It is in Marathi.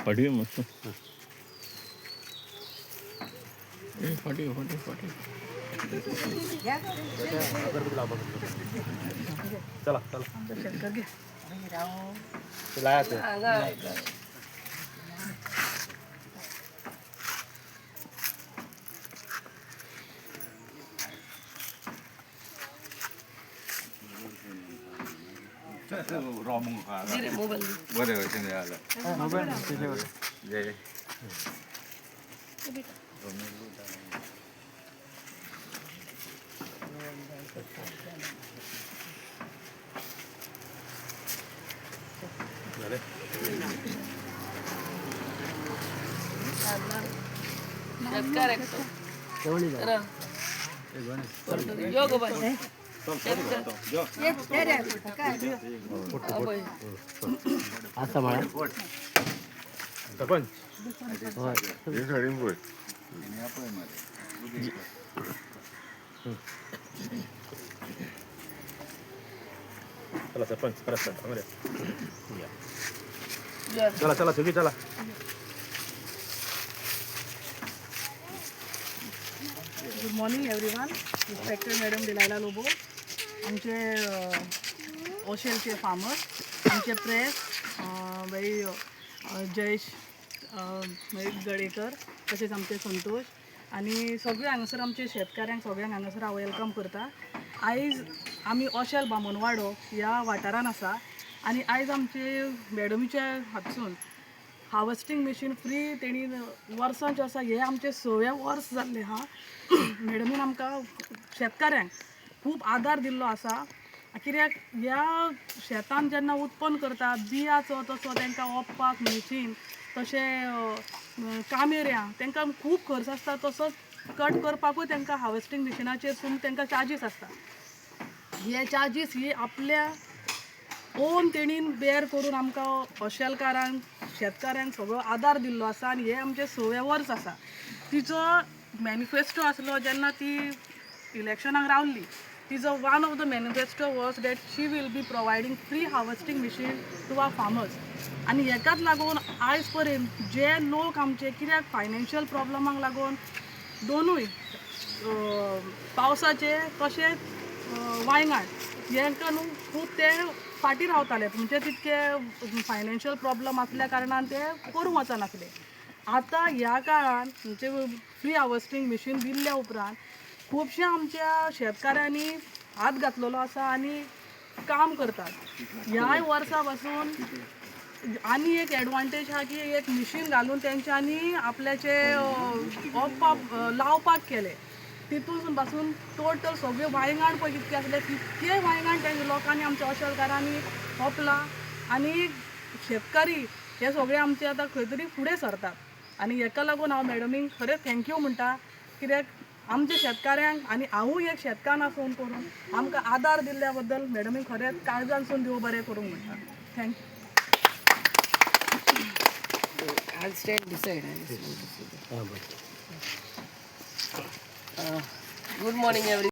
फाटी मस्त फाटी फाटी फाटी चला चला बरं मोबाईल जय सरपंच चला सरपंच परत चला चला सगळी चला good morning everyone. Inspector madam Delilah Lobo, आमचे ओशेलचे फार्मर्स, आमचे प्रेस बाई जयेश गडेकर, तसेच आमचे संतोष आणि सगळे हांगासर आमचे शेतकाऱ्यांक सगळ्यांक हांगासर हांव वेलकम करता. आयज आमी ओशेल बामणवाडो ह्या वाठारान आसा आनी आयज आमचे मॅडमीच्या हातसून हार्वेस्टिंग मशीन फ्री तेणी वर्सांचे आसा. हे आमचे 6वें वर्स जाल्ले हा. मॅडमीन आमकां शेतकाऱ्यांक खूब आदार दिल्लो आसा. कित्याक ह्या शेतान जेन्ना उत्पन्न करता बियाचो तसो तांकां ओपपाक मशीन, तशें कामेऱ्यां तांकां खूब खर्च आसता. तसोच कट करपाकूय तांकां हार्वेस्टिंग मशिनाचेर सून तांकां चार्जीस आसता. हे चार्जीस ही आपल्या ओन तेणीन बेर करून आमकां ओशेलकारांक शेतकाऱ्यांक सगळो आदार दिल्लो आसा आनी हे आमचे 6वें वर्स आसा. तिचो मॅनिफेस्टो आसलो जेन्ना ती इलेक्शनाक रावल्ली, तिचो one of the manifesto was that she will be providing free harvesting machine to our farmers. आनी हेकाच लागून आयज पर्यंत जे लोक आमचे कित्याक फायनान्शियल प्रॉब्लमाक लागून दोनूय पावसाचे तशेंच वांयगण हेंकां न्हू खूब ते फाटीं रावताले, म्हणजे तितके फायनान्शियल प्रॉब्लम आसल्या कारणान ते करूंक वचनासले. आतां ह्या काळान म्हणजे फ्री हार्वेस्टिंग मशीन दिल्ल्या उपरांत खुबश्या आमच्या शेतकाऱ्यांनी हात घातलेलो आसा आनी काम करतात. ह्याय वर्सा पासून आनी एक एडवांटेज आहा की एक मशीन घालून तेंच्यांनी आपल्याचे ओपपाक लावपाक केले. तितून पासून टोटल सगळे वांयगण पळय कितके आसले तितके वांयगण ते लोकांनी आमच्या ओशेलकारांनी ओपला आनी शेतकारी हे सगळे आमचे आतां खंय तरी फुडें सरतात. आनी हेका लागून हांव मॅडमीक खरेंच थँक्यू म्हणटा, कित्याक आमच्या शेतकाऱ्यांक आनी हांवूय एक शेतकार आसून करून आमकां आदार दिल्ल्या बद्दल मॅडमीक खरेंच काळजानसून देव बरें करूंक म्हणटा. Thank you. I'll stand beside. Good morning, everyone.